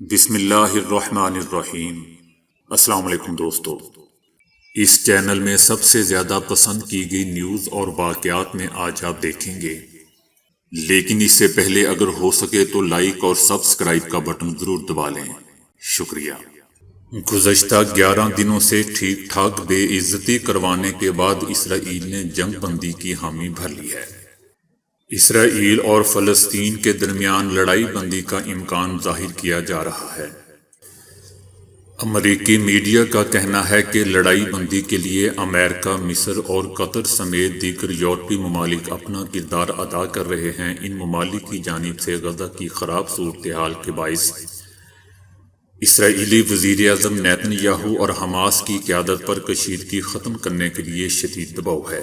بسم اللہ الرحمن الرحیم۔ السلام علیکم دوستو، اس چینل میں سب سے زیادہ پسند کی گئی نیوز اور واقعات میں آج آپ دیکھیں گے، لیکن اس سے پہلے اگر ہو سکے تو لائک اور سبسکرائب کا بٹن ضرور دبا لیں، شکریہ۔ گزشتہ 11 دنوں سے ٹھیک ٹھاک بے عزتی کروانے کے بعد اسرائیل نے جنگ بندی کی حامی بھر لی ہے۔ اسرائیل اور فلسطین کے درمیان لڑائی بندی کا امکان ظاہر کیا جا رہا ہے۔ امریکی میڈیا کا کہنا ہے کہ لڑائی بندی کے لیے امریکہ، مصر اور قطر سمیت دیگر یورپی ممالک اپنا کردار ادا کر رہے ہیں۔ ان ممالک کی جانب سے غزہ کی خراب صورتحال کے باعث اسرائیلی وزیر اعظم نیتن یاہو اور حماس کی قیادت پر کشیدگی ختم کرنے کے لیے شدید دباؤ ہے۔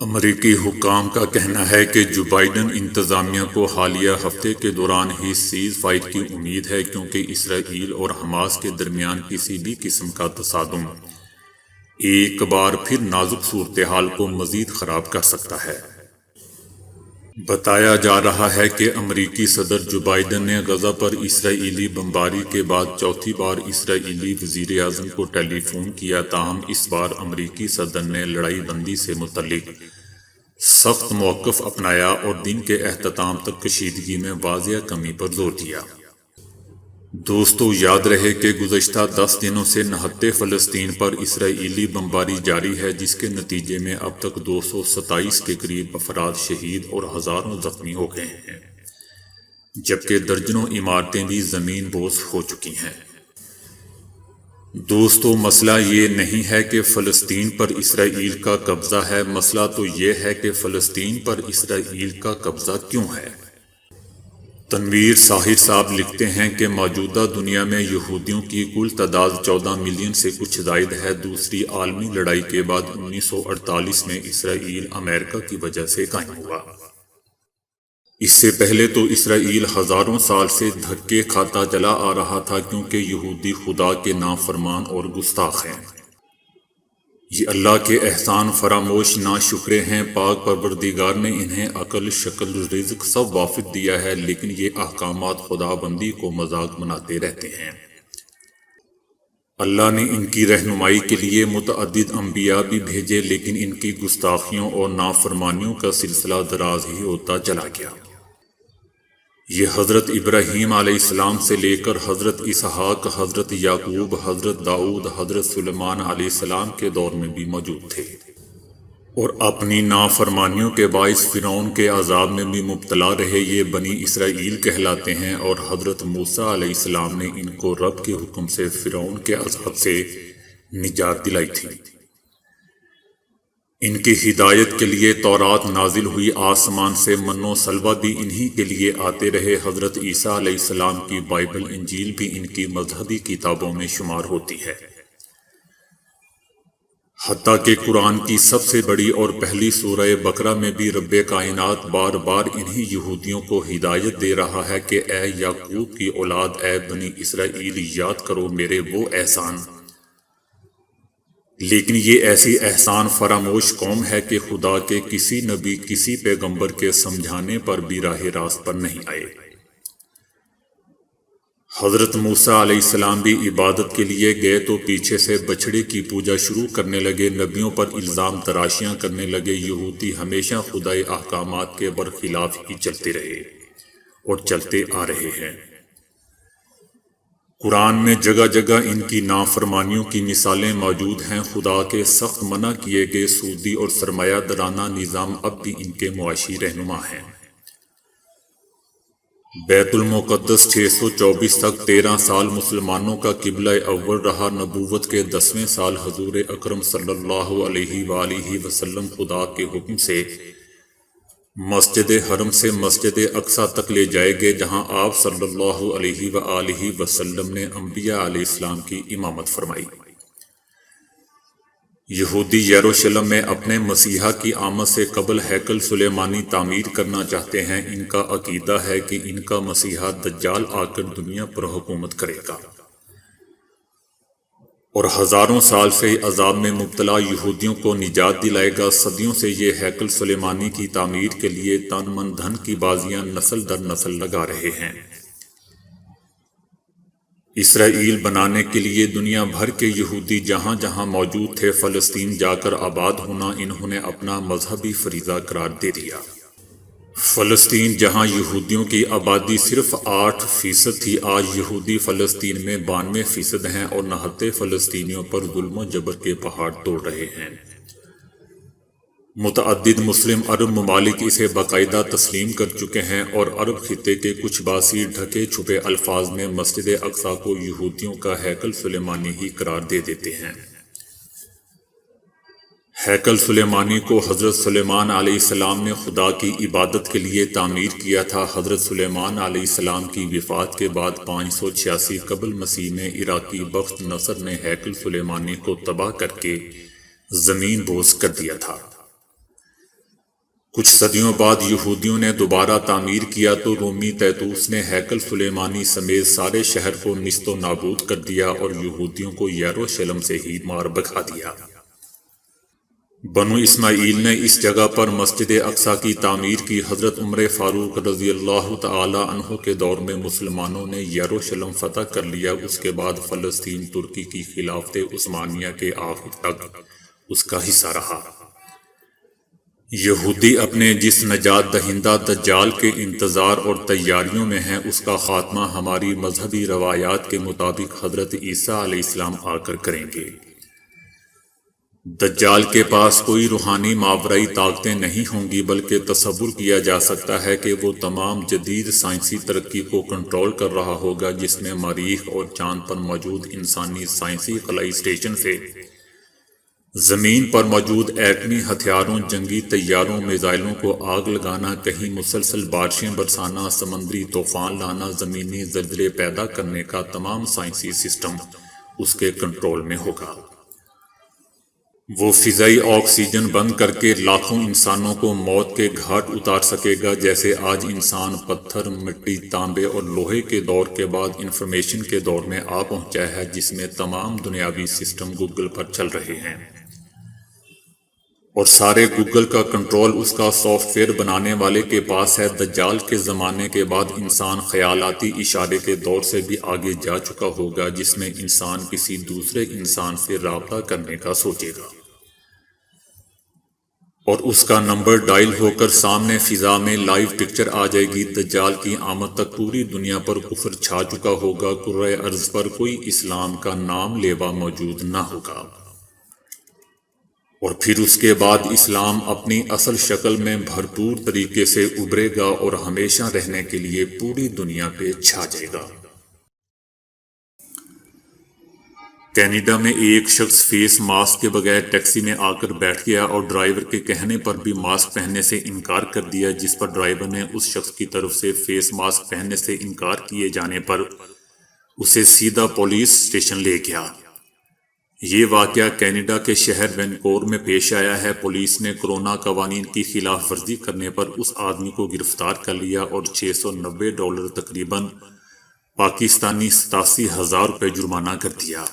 امریکی حکام کا کہنا ہے کہ جو بائیڈن انتظامیہ کو حالیہ ہفتے کے دوران ہی سیز فائر کی امید ہے، کیونکہ اسرائیل اور حماس کے درمیان کسی بھی قسم کا تصادم ایک بار پھر نازک صورتحال کو مزید خراب کر سکتا ہے۔ بتایا جا رہا ہے کہ امریکی صدر جو بائیڈن نے غزہ پر اسرائیلی بمباری کے بعد چوتھی بار اسرائیلی وزیر اعظم کو ٹیلی فون کیا، تاہم اس بار امریکی صدر نے لڑائی بندی سے متعلق سخت موقف اپنایا اور دن کے اختتام تک کشیدگی میں واضح کمی پر زور دیا۔ دوستو، یاد رہے کہ گزشتہ 10 دنوں سے نہتے فلسطین پر اسرائیلی بمباری جاری ہے، جس کے نتیجے میں اب تک 227 کے قریب افراد شہید اور ہزاروں زخمی ہو گئے ہیں، جبکہ درجنوں عمارتیں بھی زمین بوس ہو چکی ہیں۔ دوستو، مسئلہ یہ نہیں ہے کہ فلسطین پر اسرائیل کا قبضہ ہے، مسئلہ تو یہ ہے کہ فلسطین پر اسرائیل کا قبضہ کیوں ہے۔ تنویر ساحر صاحب لکھتے ہیں کہ موجودہ دنیا میں یہودیوں کی کل تعداد 14 ملین سے کچھ زائد ہے۔ دوسری عالمی لڑائی کے بعد 1948 میں اسرائیل امریکہ کی وجہ سے قائم ہوا۔ اس سے پہلے تو اسرائیل ہزاروں سال سے دھکے کھاتا چلا آ رہا تھا، کیونکہ یہودی خدا کے نافرمان اور گستاخ ہیں۔ یہ اللہ کے احسان فراموش ناشکرے ہیں۔ پاک پروردگار نے انہیں عقل، شکل، رزق سب وافر دیا ہے، لیکن یہ احکامات خدا بندی کو مذاق بناتے رہتے ہیں۔ اللہ نے ان کی رہنمائی کے لیے متعدد انبیاء بھی بھیجے، لیکن ان کی گستاخیوں اور نافرمانیوں کا سلسلہ دراز ہی ہوتا چلا گیا۔ یہ حضرت ابراہیم علیہ السلام سے لے کر حضرت اسحاق، حضرت یعقوب، حضرت داؤد، حضرت سلیمان علیہ السلام کے دور میں بھی موجود تھے، اور اپنی نافرمانیوں کے باعث فرعون کے عذاب میں بھی مبتلا رہے۔ یہ بنی اسرائیل کہلاتے ہیں، اور حضرت موسیٰ علیہ السلام نے ان کو رب کے حکم سے فرعون کے عذاب سے نجات دلائی تھی۔ ان کی ہدایت کے لیے تورات نازل ہوئی، آسمان سے من و سلوہ بھی انہی کے لیے آتے رہے۔ حضرت عیسیٰ علیہ السلام کی بائبل انجیل بھی ان کی مذہبی کتابوں میں شمار ہوتی ہے۔ حتیٰ کہ قرآن کی سب سے بڑی اور پہلی سورہ بقرہ میں بھی رب کائنات بار بار انہی یہودیوں کو ہدایت دے رہا ہے کہ اے یعقوب کی اولاد، اے بنی اسرائیل، یاد کرو میرے وہ احسان۔ لیکن یہ ایسی احسان فراموش قوم ہے کہ خدا کے کسی نبی، کسی پیغمبر کے سمجھانے پر بھی راہ راست پر نہیں آئے۔ حضرت موسیٰ علیہ السلام بھی عبادت کے لیے گئے تو پیچھے سے بچھڑے کی پوجا شروع کرنے لگے، نبیوں پر الزام تراشیاں کرنے لگے۔ یہودی ہمیشہ خدائی احکامات کے برخلاف ہی چلتے رہے اور چلتے آ رہے ہیں۔ قرآن میں جگہ جگہ ان کی نافرمانیوں کی مثالیں موجود ہیں۔ خدا کے سخت منع کیے گئے سودی اور سرمایہ دارانہ نظام اب بھی ان کے معاشی رہنما ہیں۔ بیت المقدس 624 تک 13 سال مسلمانوں کا قبلہ اول رہا۔ نبوت کے 10ویں سال حضور اکرم صلی اللہ علیہ وآلہ وسلم خدا کے حکم سے مسجد حرم سے مسجد اقصیٰ تک لے جائے گئے، جہاں آپ صلی اللہ علیہ وآلہ وسلم نے انبیاء علیہ السلام کی امامت فرمائی۔ یہودی یروشلم میں اپنے مسیحا کی آمد سے قبل ہیکل سلیمانی تعمیر کرنا چاہتے ہیں۔ ان کا عقیدہ ہے کہ ان کا مسیحا دجال آ کر دنیا پر حکومت کرے گا، اور ہزاروں سال سے عذاب میں مبتلا یہودیوں کو نجات دلائے گا۔ صدیوں سے یہ ہیکل سلیمانی کی تعمیر کے لیے تن من دھن کی بازیاں نسل در نسل لگا رہے ہیں۔ اسرائیل بنانے کے لیے دنیا بھر کے یہودی جہاں جہاں موجود تھے فلسطین جا کر آباد ہونا انہوں نے اپنا مذہبی فریضہ قرار دے دیا۔ فلسطین جہاں یہودیوں کی آبادی صرف 8% تھی، آج یہودی فلسطین میں 92% ہیں اور نہتے فلسطینیوں پر ظلم و جبر کے پہاڑ توڑ رہے ہیں۔ متعدد مسلم عرب ممالک اسے باقاعدہ تسلیم کر چکے ہیں اور عرب خطے کے کچھ باسی ڈھکے چھپے الفاظ میں مسجد اقصی کو یہودیوں کا ہیکل سلیمانی ہی قرار دے دیتے ہیں۔ ہیکل سلیمانی کو حضرت سلیمان علیہ السلام نے خدا کی عبادت کے لیے تعمیر کیا تھا۔ حضرت سلیمان علیہ السلام کی وفات کے بعد 586 قبل مسیح میں عراقی بخت نصر نے ہیکل سلیمانی کو تباہ کر کے زمین بوس کر دیا تھا۔ کچھ صدیوں بعد یہودیوں نے دوبارہ تعمیر کیا تو رومی تیتوس نے ہیکل سلیمانی سمیت سارے شہر کو نیست و نابود کر دیا اور یہودیوں کو یروشلم سے ہی مار بھگا دیا۔ بنو اسماعیل نے اس جگہ پر مسجد اقصی کی تعمیر کی۔ حضرت عمر فاروق رضی اللہ تعالی عنہ کے دور میں مسلمانوں نے یروشلم فتح کر لیا۔ اس کے بعد فلسطین ترکی کی خلافت عثمانیہ کے آخر تک اس کا حصہ رہا۔ یہودی اپنے جس نجات دہندہ دجال کے انتظار اور تیاریوں میں ہیں، اس کا خاتمہ ہماری مذہبی روایات کے مطابق حضرت عیسیٰ علیہ السلام آ کر کریں گے۔ دجال کے پاس کوئی روحانی ماورئی طاقتیں نہیں ہوں گی، بلکہ تصور کیا جا سکتا ہے کہ وہ تمام جدید سائنسی ترقی کو کنٹرول کر رہا ہوگا، جس میں مریخ اور چاند پر موجود انسانی سائنسی خلائی اسٹیشن سے زمین پر موجود ایٹمی ہتھیاروں، جنگی طیاروں، میزائلوں کو آگ لگانا، کہیں مسلسل بارشیں برسانا، سمندری طوفان لانا، زمینی زلزلے پیدا کرنے کا تمام سائنسی سسٹم اس کے کنٹرول میں ہوگا۔ وہ فضائی آکسیجن بند کر کے لاکھوں انسانوں کو موت کے گھاٹ اتار سکے گا، جیسے آج انسان پتھر، مٹی، تانبے اور لوہے کے دور کے بعد انفارمیشن کے دور میں آ پہنچا ہے، جس میں تمام دنیاوی سسٹم گوگل پر چل رہے ہیں اور سارے گوگل کا کنٹرول اس کا سافٹ ویئر بنانے والے کے پاس ہے۔ دجال کے زمانے کے بعد انسان خیالاتی اشارے کے دور سے بھی آگے جا چکا ہوگا، جس میں انسان کسی دوسرے انسان سے رابطہ کرنے کا سوچے گا اور اس کا نمبر ڈائل ہو کر سامنے فضا میں لائیو پکچر آ جائے گی۔ دجال کی آمد تک پوری دنیا پر کفر چھا چکا ہوگا، کرۂ ارض پر کوئی اسلام کا نام لیوا موجود نہ ہوگا، اور پھر اس کے بعد اسلام اپنی اصل شکل میں بھرپور طریقے سے ابھرے گا اور ہمیشہ رہنے کے لیے پوری دنیا پہ چھا جائے گا۔ کینیڈا میں ایک شخص فیس ماسک کے بغیر ٹیکسی میں آ کر بیٹھ گیا اور ڈرائیور کے کہنے پر بھی ماسک پہننے سے انکار کر دیا، جس پر ڈرائیور نے اس شخص کی طرف سے فیس ماسک پہننے سے انکار کیے جانے پر اسے سیدھا پولیس اسٹیشن لے گیا۔ یہ واقعہ کینیڈا کے شہر وینکوور میں پیش آیا ہے۔ پولیس نے کورونا قوانین کی خلاف ورزی کرنے پر اس آدمی کو گرفتار کر لیا اور $690 تقریباً پاکستانی 87,000 روپے جرمانہ کر دیا۔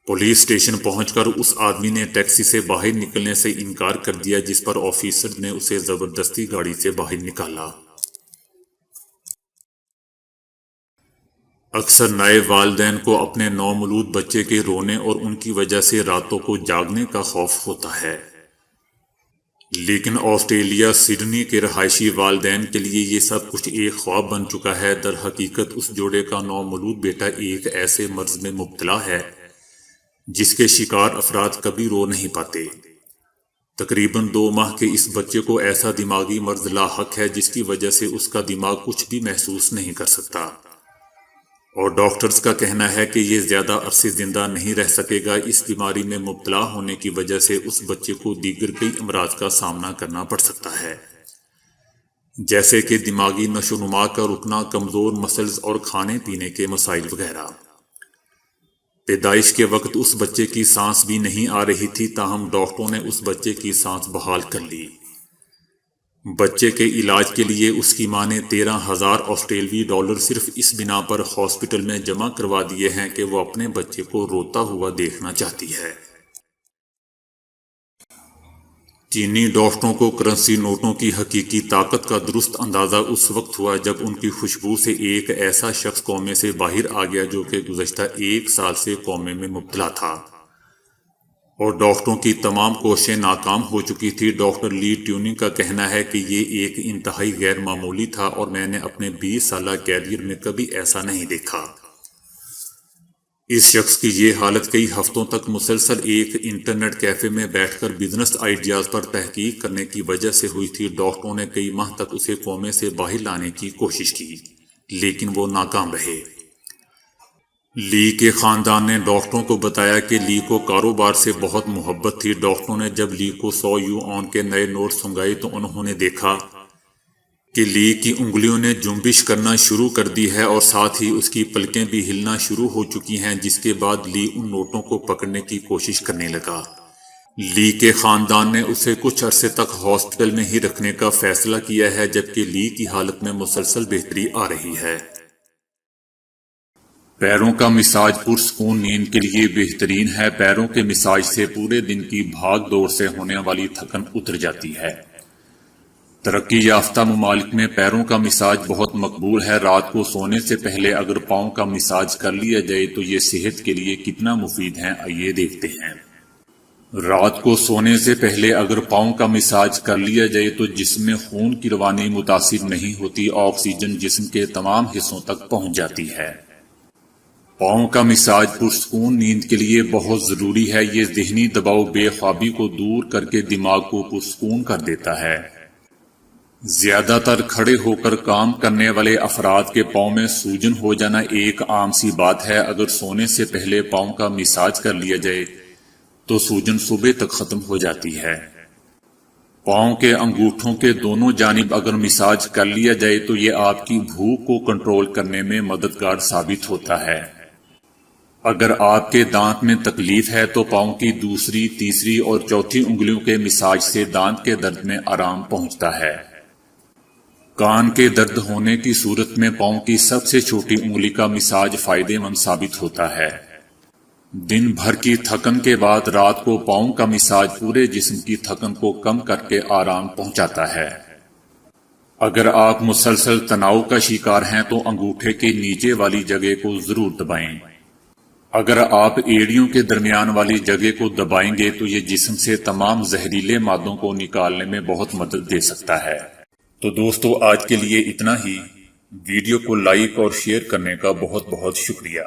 پولیس اسٹیشن پہنچ کر اس آدمی نے ٹیکسی سے باہر نکلنے سے انکار کر دیا، جس پر آفیسر نے اسے زبردستی گاڑی سے باہر نکالا۔ اکثر نئے والدین کو اپنے نومولود بچے کے رونے اور ان کی وجہ سے راتوں کو جاگنے کا خوف ہوتا ہے، لیکن آسٹریلیا سڈنی کے رہائشی والدین کے لیے یہ سب کچھ ایک خواب بن چکا ہے۔ در حقیقت اس جوڑے کا نومولود بیٹا ایک ایسے مرض میں مبتلا ہے جس کے شکار افراد کبھی رو نہیں پاتے۔ تقریباً 2 ماہ کے اس بچے کو ایسا دماغی مرض لاحق ہے جس کی وجہ سے اس کا دماغ کچھ بھی محسوس نہیں کر سکتا، اور ڈاکٹرز کا کہنا ہے کہ یہ زیادہ عرصے زندہ نہیں رہ سکے گا۔ اس بیماری میں مبتلا ہونے کی وجہ سے اس بچے کو دیگر کئی امراض کا سامنا کرنا پڑ سکتا ہے، جیسے کہ دماغی نشو و نما کا رکنا، کمزور مسلز اور کھانے پینے کے مسائل وغیرہ۔ پیدائش کے وقت اس بچے کی سانس بھی نہیں آ رہی تھی، تاہم ڈاکٹروں نے اس بچے کی سانس بحال کر لی۔ بچے کے علاج کے لیے اس کی ماں نے $13,000 صرف اس بنا پر ہاسپٹل میں جمع کروا دیے ہیں کہ وہ اپنے بچے کو روتا ہوا دیکھنا چاہتی ہے۔ چینی ڈاکٹروں کو کرنسی نوٹوں کی حقیقی طاقت کا درست اندازہ اس وقت ہوا جب ان کی خوشبو سے ایک ایسا شخص قومے سے باہر آ گیا جو کہ گزشتہ 1 سال سے قومے میں مبتلا تھا اور ڈاکٹروں کی تمام کوششیں ناکام ہو چکی تھی۔ ڈاکٹر لی ٹیوننگ کا کہنا ہے کہ یہ ایک انتہائی غیر معمولی تھا اور میں نے اپنے 20 سالہ کیریئر میں کبھی ایسا نہیں دیکھا۔ اس شخص کی یہ حالت کئی ہفتوں تک مسلسل ایک انٹرنیٹ کیفے میں بیٹھ کر بزنس آئیڈیاز پر تحقیق کرنے کی وجہ سے ہوئی تھی۔ ڈاکٹروں نے کئی ماہ تک اسے کومے سے باہر لانے کی کوشش کی لیکن وہ ناکام رہے۔ لی کے خاندان نے ڈاکٹروں کو بتایا کہ لی کو کاروبار سے بہت محبت تھی۔ ڈاکٹروں نے جب لی کو 100 یوان کے نئے نوٹ سنگائے تو انہوں نے دیکھا کہ لی کی انگلیوں نے جنبش کرنا شروع کر دی ہے اور ساتھ ہی اس کی پلکیں بھی ہلنا شروع ہو چکی ہیں، جس کے بعد لی ان نوٹوں کو پکڑنے کی کوشش کرنے لگا۔ لی کے خاندان نے اسے کچھ عرصے تک ہاسپٹل میں ہی رکھنے کا فیصلہ کیا ہے، جبکہ لی کی حالت میں مسلسل بہتری آ رہی ہے۔ پیروں کا مساج پرسکون نیند کے لیے بہترین ہے۔ پیروں کے مساج سے پورے دن کی بھاگ دوڑ سے ہونے والی تھکن اتر جاتی ہے۔ ترقی یافتہ ممالک میں پیروں کا مساج بہت مقبول ہے۔ رات کو سونے سے پہلے اگر پاؤں کا مساج کر لیا جائے تو یہ صحت کے لیے کتنا مفید ہے، آئیے دیکھتے ہیں۔ رات کو سونے سے پہلے اگر پاؤں کا مساج کر لیا جائے تو جسم میں خون کی روانی متاثر نہیں ہوتی، آکسیجن جسم کے تمام حصوں تک پہنچ جاتی ہے۔ پاؤں کا مساج پرسکون نیند کے لیے بہت ضروری ہے۔ یہ ذہنی دباؤ، بے خوابی کو دور کر کے دماغ کو پرسکون کر دیتا ہے۔ زیادہ تر کھڑے ہو کر کام کرنے والے افراد کے پاؤں میں سوجن ہو جانا ایک عام سی بات ہے۔ اگر سونے سے پہلے پاؤں کا مساج کر لیا جائے تو سوجن صبح تک ختم ہو جاتی ہے۔ پاؤں کے انگوٹھوں کے دونوں جانب اگر مساج کر لیا جائے تو یہ آپ کی بھوک کو کنٹرول کرنے میں مددگار ثابت ہوتا ہے۔ اگر آپ کے دانت میں تکلیف ہے تو پاؤں کی دوسری، تیسری اور چوتھی انگلیوں کے مساج سے دانت کے درد میں آرام پہنچتا ہے۔ کان کے درد ہونے کی صورت میں پاؤں کی سب سے چھوٹی انگلی کا مساج فائدہ مند ثابت ہوتا ہے۔ دن بھر کی تھکن کے بعد رات کو پاؤں کا مساج پورے جسم کی تھکن کو کم کر کے آرام پہنچاتا ہے۔ اگر آپ مسلسل تناؤ کا شکار ہیں تو انگوٹھے کے نیچے والی جگہ کو ضرور دبائیں۔ اگر آپ ایڑیوں کے درمیان والی جگہ کو دبائیں گے تو یہ جسم سے تمام زہریلے مادوں کو نکالنے میں بہت مدد دے سکتا ہے۔ تو دوستو آج کے لیے اتنا ہی۔ ویڈیو کو لائک اور شیئر کرنے کا بہت بہت شکریہ۔